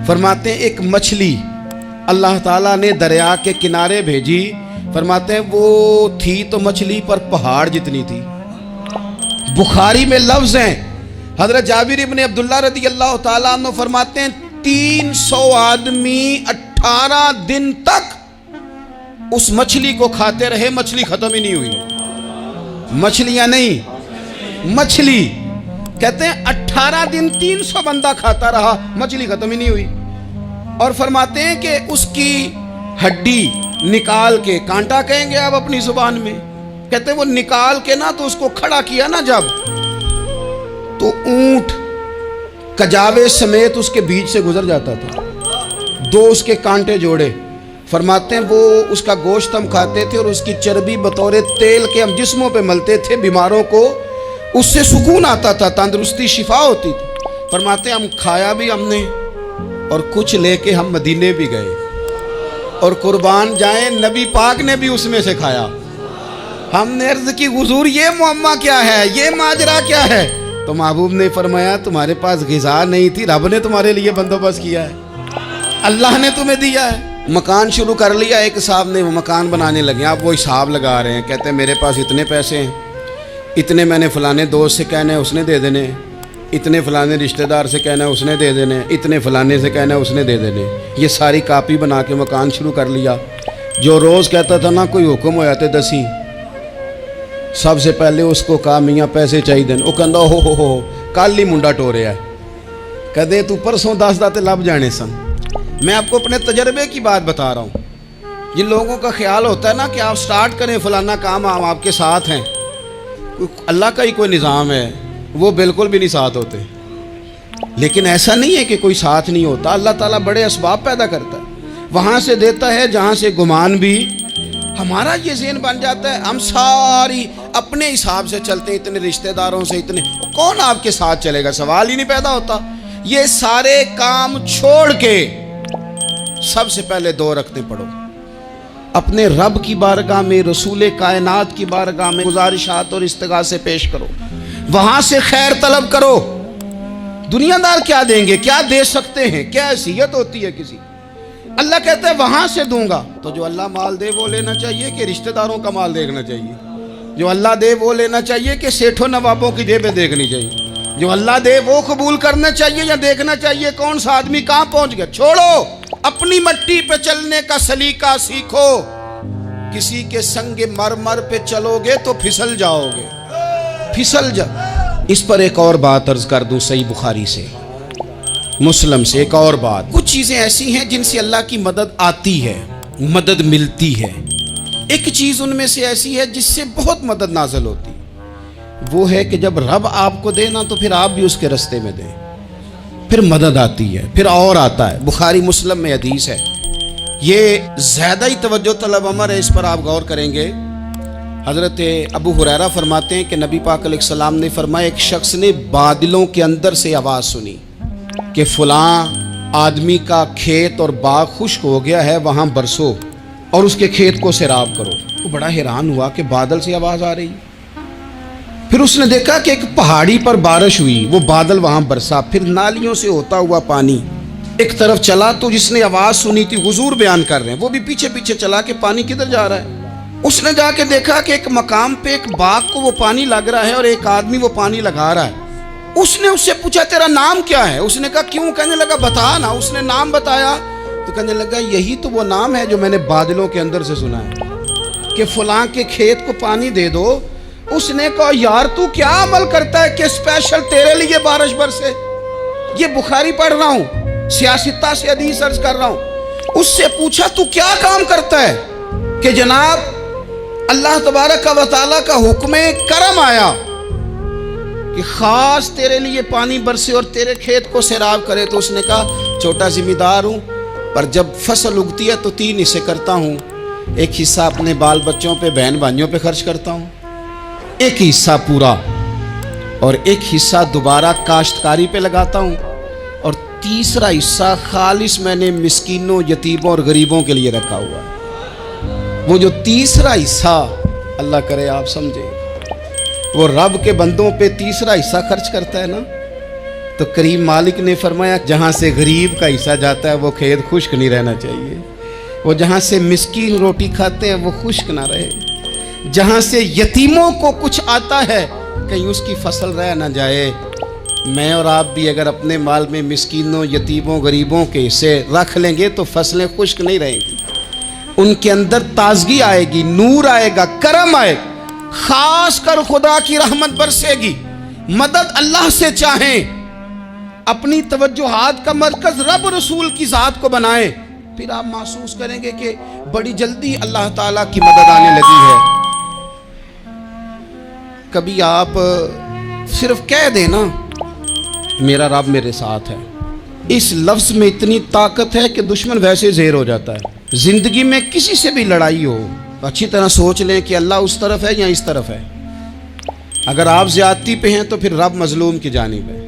فرماتے ہیں ایک مچھلی اللہ تعالیٰ نے دریا کے کنارے بھیجی. فرماتے ہیں وہ تھی تو مچھلی پر پہاڑ جتنی تھی. بخاری میں لفظ ہیں, حضرت جابر ابن عبداللہ رضی اللہ تعالیٰ عنہ فرماتے ہیں 300 آدمی 18 دن تک اس مچھلی کو کھاتے رہے, مچھلی ختم ہی نہیں ہوئی. مچھلیاں نہیں, مچھلی. کہتے ہیں 18 دن 300 بندہ کھاتا رہا, مچھلی ختم ہی نہیں ہوئی. اور فرماتے ہیں کہ اس کی ہڈی نکال کے, کانٹا کہیں گے آپ اپنی زبان میں, کہتے ہیں وہ نکال کے نا تو اس کو کھڑا کیا نا جب, تو اونٹ کجاوے سمیت اس کے بیچ سے گزر جاتا تھا. 2 اس کے کانٹے جوڑے. فرماتے ہیں وہ اس کا گوشت ہم کھاتے تھے اور اس کی چربی بطور تیل کے ہم جسموں پہ ملتے تھے. بیماروں کو اس سے سکون آتا تھا, تندرستی شفا ہوتی تھی. فرماتے ہیں ہم کھایا بھی ہم نے, اور کچھ لے کے ہم مدینے بھی گئے, اور قربان جائیں نبی پاک نے بھی اس میں سے کھایا. ہم نے عرض کی حضور یہ معمہ کیا ہے, یہ ماجرا کیا ہے؟ تو محبوب نے فرمایا تمہارے پاس غذا نہیں تھی, رب نے تمہارے لیے بندوبست کیا ہے, اللہ نے تمہیں دیا ہے. مکان شروع کر لیا ایک صاحب نے, وہ مکان بنانے لگے. آپ وہ حساب لگا رہے ہیں, کہتے ہیں میرے پاس اتنے پیسے ہیں, اتنے میں نے فلانے دوست سے کہنا ہے اس نے دے دینے, اتنے فلانے رشتہ دار سے کہنا ہے اس نے دے دینے, اتنے فلانے سے کہنا ہے اس نے دے دینے. یہ ساری کاپی بنا کے مکان شروع کر لیا. جو روز کہتا تھا نا کوئی حکم ہو جاتے 10 ہی, سب سے پہلے اس کو کہا میاں پیسے چاہیے دین. وہ کہندا ہو کل ہی منڈا ٹوریا ہے, کہتے تو پرسوں 10 داتے لب جانے سن. میں آپ کو اپنے تجربے کی بات بتا رہا ہوں. جن لوگوں کا خیال ہوتا ہے نا کہ آپ سٹارٹ کریں فلانا کام, ہم آپ کے ساتھ ہیں, اللہ کا ہی کوئی نظام ہے, وہ بالکل بھی نہیں ساتھ ہوتے. لیکن ایسا نہیں ہے کہ کوئی ساتھ نہیں ہوتا. اللہ تعالیٰ بڑے اسباب پیدا کرتا ہے, وہاں سے دیتا ہے جہاں سے گمان بھی. ہمارا یہ ذہن بن جاتا ہے ہم ساری اپنے حساب سے چلتے ہیں, اتنے رشتہ داروں سے, اتنے کون آپ کے ساتھ چلے گا, سوال ہی نہیں پیدا ہوتا. یہ سارے کام چھوڑ کے سب سے پہلے 2 رکعتیں پڑھو, اپنے رب کی بارگاہ میں, رسول کائنات کی بارگاہ میں گزارشات اور استغاثے پیش کرو, وہاں سے خیر طلب کرو. دنیا دار کیا دیں گے, کیا دے سکتے ہیں, کیا حیثیت ہوتی ہے کسی. اللہ کہتا ہے وہاں سے دوں گا. تو جو اللہ مال دے وہ لینا چاہیے کہ رشتہ داروں کا مال دیکھنا چاہیے؟ جو اللہ دے وہ لینا چاہیے کہ سیٹھوں نوابوں کی جیبیں دیکھنی چاہیے؟ جو اللہ دے وہ قبول کرنا چاہیے یا دیکھنا چاہیے کون سا آدمی کہاں پہنچ گیا؟ چھوڑو, اپنی مٹی پہ چلنے کا سلیقہ سیکھو. کسی کے سنگ مرمر پہ چلو گے تو پھسل جاؤ گے, پھسل جا. اس پر ایک اور بات عرض کر دوں, صحیح بخاری سے, مسلم سے ایک اور بات. کچھ چیزیں ایسی ہیں جن سے اللہ کی مدد آتی ہے, مدد ملتی ہے. ایک چیز ان میں سے ایسی ہے جس سے بہت مدد نازل ہوتی, وہ ہے کہ جب رب آپ کو دے نا تو پھر آپ بھی اس کے رستے میں دیں, پھر مدد آتی ہے, پھر اور آتا ہے. بخاری مسلم میں حدیث ہے, یہ زیادہ ہی توجہ طلب امر ہے, اس پر آپ غور کریں گے. حضرت ابو ہریرہ فرماتے ہیں کہ نبی پاک علیہ السلام نے فرمایا ایک شخص نے بادلوں کے اندر سے آواز سنی کہ فلاں آدمی کا کھیت اور باغ خشک ہو گیا ہے, وہاں برسو اور اس کے کھیت کو سیراب کرو. وہ بڑا حیران ہوا کہ بادل سے آواز آ رہی. پھر اس نے دیکھا کہ ایک پہاڑی پر بارش ہوئی, وہ بادل وہاں برسا, پھر نالیوں سے ہوتا ہوا پانی ایک طرف چلا. تو جس نے آواز سنی تھی, حضور بیان کر رہے ہیں, وہ بھی پیچھے پیچھے چلا کہ پانی کدھر جا رہا ہے. اس نے جا کے دیکھا کہ ایک مقام پہ ایک باغ کو وہ پانی لگ رہا ہے اور ایک آدمی وہ پانی لگا رہا ہے. اس نے اس سے پوچھا تیرا نام کیا ہے؟ اس نے کہا کیوں؟ کہنے لگا بتا نا. اس نے نام بتایا تو کہنے لگا یہی تو وہ نام ہے جو میں نے بادلوں کے اندر سے سنا ہے کہ فلاں کے کھیت کو پانی دے دو. اس نے کہا یار تو کیا عمل کرتا ہے کہ اسپیشل تیرے لیے بارش برسے. یہ بخاری پڑھ رہا ہوں, سیاستہ سے حدیث عرض کر رہا ہوں. اس سے پوچھا تو کیا کام کرتا ہے کہ جناب اللہ تبارک و تعالیٰ کا حکم کرم آیا کہ خاص تیرے لیے پانی برسے اور تیرے کھیت کو سیراب کرے. تو اس نے کہا چھوٹا ذمہ دار ہوں, پر جب فصل اگتی ہے تو 3 حصے کرتا ہوں. ایک حصہ اپنے بال بچوں پہ, بہن بھائیوں پہ خرچ کرتا ہوں, ایک حصہ پورا, اور ایک حصہ دوبارہ کاشتکاری پہ لگاتا ہوں, اور تیسرا حصہ خالص میں نے مسکینوں, یتیموں اور غریبوں کے لیے رکھا ہوا ہے. وہ جو تیسرا حصہ, اللہ کرے آپ سمجھیں, وہ رب کے بندوں پہ تیسرا حصہ خرچ کرتا ہے نا, تو کریم مالک نے فرمایا جہاں سے غریب کا حصہ جاتا ہے وہ کھیت خشک نہیں رہنا چاہیے، وہ جہاں سے مسکین روٹی کھاتے ہیں وہ خشک نہ رہے، جہاں سے یتیموں کو کچھ آتا ہے کہیں اس کی فصل رہ نہ جائے۔ میں اور آپ بھی اگر اپنے مال میں مسکینوں، یتیموں، غریبوں کے حصے رکھ لیں گے تو فصلیں خشک نہیں رہیں گی، ان کے اندر تازگی آئے گی، نور آئے گا، کرم آئے گا، خاص کر خدا کی رحمت برسے گی۔ مدد اللہ سے چاہیں، اپنی توجہات کا مرکز رب رسول کی ذات کو بنائیں، پھر آپ محسوس کریں گے کہ بڑی جلدی اللہ تعالیٰ کی مدد آنے لگی ہے۔ کبھی آپ صرف کہہ دیں نا میرا رب میرے ساتھ ہے، اس لفظ میں اتنی طاقت ہے کہ دشمن ویسے زہر ہو جاتا ہے۔ زندگی میں کسی سے بھی لڑائی ہو اچھی طرح سوچ لیں کہ اللہ اس طرف ہے یا اس طرف ہے۔ اگر آپ زیادتی پہ ہیں تو پھر رب مظلوم کی جانب ہے۔